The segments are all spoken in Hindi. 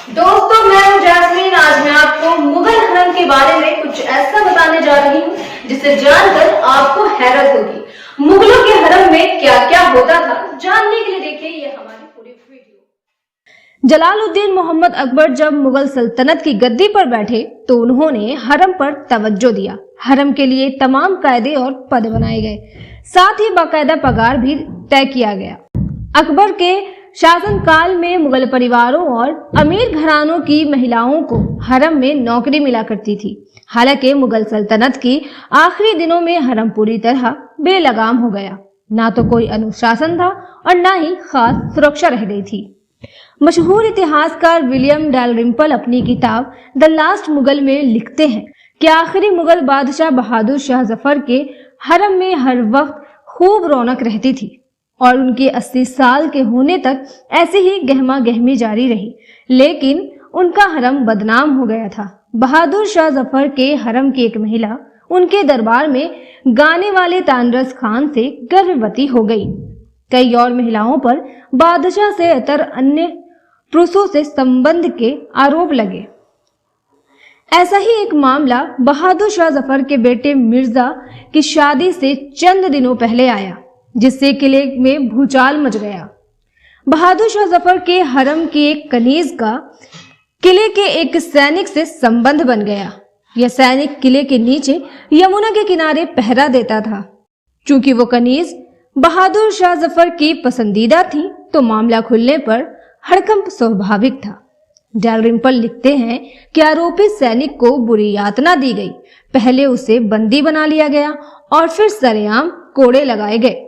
दोस्तों, मैं हूं जैस्मीन। आज मैं आपको मुगल हरम के बारे में कुछ ऐसा बताने जा रही हूं जिसे जानकर आपको हैरत होगी। मुगलों के हरम में क्या क्या होता था, जानने के लिए देखिए ये हमारी पूरी वीडियो। जलालुद्दीन मोहम्मद अकबर जब मुगल सल्तनत की गद्दी पर बैठे तो उन्होंने हरम पर तवज्जो दिया। हरम के लिए तमाम कायदे और पद बनाए गए, साथ ही बाकायदा पगार भी तय किया गया। अकबर के शासनकाल में मुगल परिवारों और अमीर घरानों की महिलाओं को हरम में नौकरी मिला करती थी। हालांकि मुगल सल्तनत की आखिरी दिनों में हरम पूरी तरह बेलगाम हो गया। ना तो कोई अनुशासन था और ना ही खास सुरक्षा रह गई थी। मशहूर इतिहासकार विलियम डैलरिम्पल अपनी किताब द लास्ट मुगल में लिखते हैं कि आखिरी मुगल बादशाह बहादुर शाह जफर के हरम में हर वक्त खूब रौनक रहती थी और उनके 80 साल के होने तक ऐसी ही गहमा गहमी जारी रही, लेकिन उनका हरम बदनाम हो गया था। बहादुर शाह जफर के हरम की एक महिला उनके दरबार में गाने वाले तानरस खान से गर्भवती हो गई। कई और महिलाओं पर बादशाह से इतर अन्य पुरुषों से संबंध के आरोप लगे। ऐसा ही एक मामला बहादुर शाह जफर के बेटे मिर्जा की शादी से चंद दिनों पहले आया, जिससे किले में भूचाल मच गया। बहादुर शाह जफर के हरम की एक कनीज का किले के एक सैनिक से संबंध बन गया। यह सैनिक किले के नीचे यमुना के किनारे पहरा देता था। चूंकि वो कनीज बहादुर शाह जफर की पसंदीदा थी, तो मामला खुलने पर हड़कंप स्वाभाविक था। डैलरिम्पल लिखते हैं कि आरोपी सैनिक को बुरी यातना दी गई। पहले उसे बंदी बना लिया गया और फिर सरेआम कोड़े लगाए गए।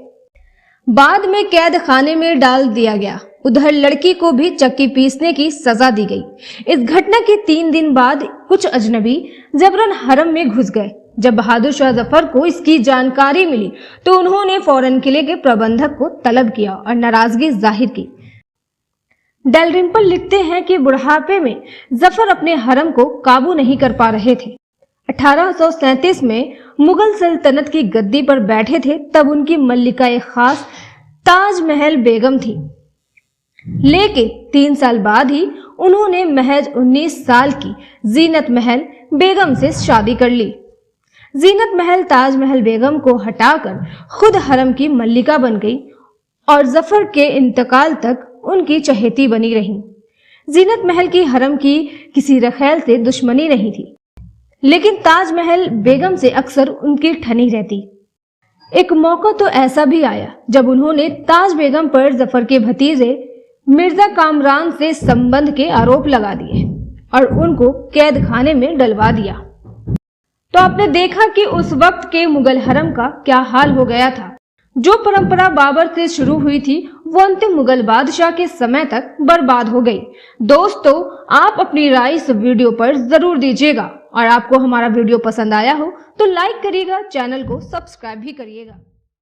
बाद में कैद खाने में डाल दिया गया। उधर लड़की को भी चक्की पीसने की सजा दी गई। इस घटना के 3 दिन बाद कुछ अजनबी जबरन हरम में घुस गए। जब बहादुर शाह जफर को इसकी जानकारी मिली तो उन्होंने फौरन किले के प्रबंधक को तलब किया और नाराजगी जाहिर की। डैलरिम्पल लिखते हैं कि बुढ़ापे में जफर अपने हरम को काबू नहीं कर पा रहे थे। 1837 में मुगल सल्तनत की गद्दी पर बैठे थे, तब उनकी मल्लिका एक खास ताजमहल बेगम थी। लेकिन 3 साल बाद ही उन्होंने महज 19 साल की जीनत महल बेगम से शादी कर ली। जीनत महल ताजमहल बेगम को हटाकर खुद हरम की मल्लिका बन गई और जफर के इंतकाल तक उनकी चहेती बनी रही। जीनत महल की हरम की किसी रखैल से दुश्मनी नहीं थी, लेकिन ताजमहल बेगम से अक्सर उनकी ठनी रहती। एक मौका तो ऐसा भी आया जब उन्होंने ताज बेगम पर जफर के भतीजे मिर्जा कामरान से संबंध के आरोप लगा दिए और उनको कैद खाने में डलवा दिया। तो आपने देखा कि उस वक्त के मुगल हरम का क्या हाल हो गया था। जो परंपरा बाबर से शुरू हुई थी वो अंतिम मुगल बादशाह के समय तक बर्बाद हो गई। दोस्तों, आप अपनी राय इस वीडियो पर जरूर दीजिएगा और आपको हमारा वीडियो पसंद आया हो तो लाइक करिएगा, चैनल को सब्सक्राइब भी करिएगा।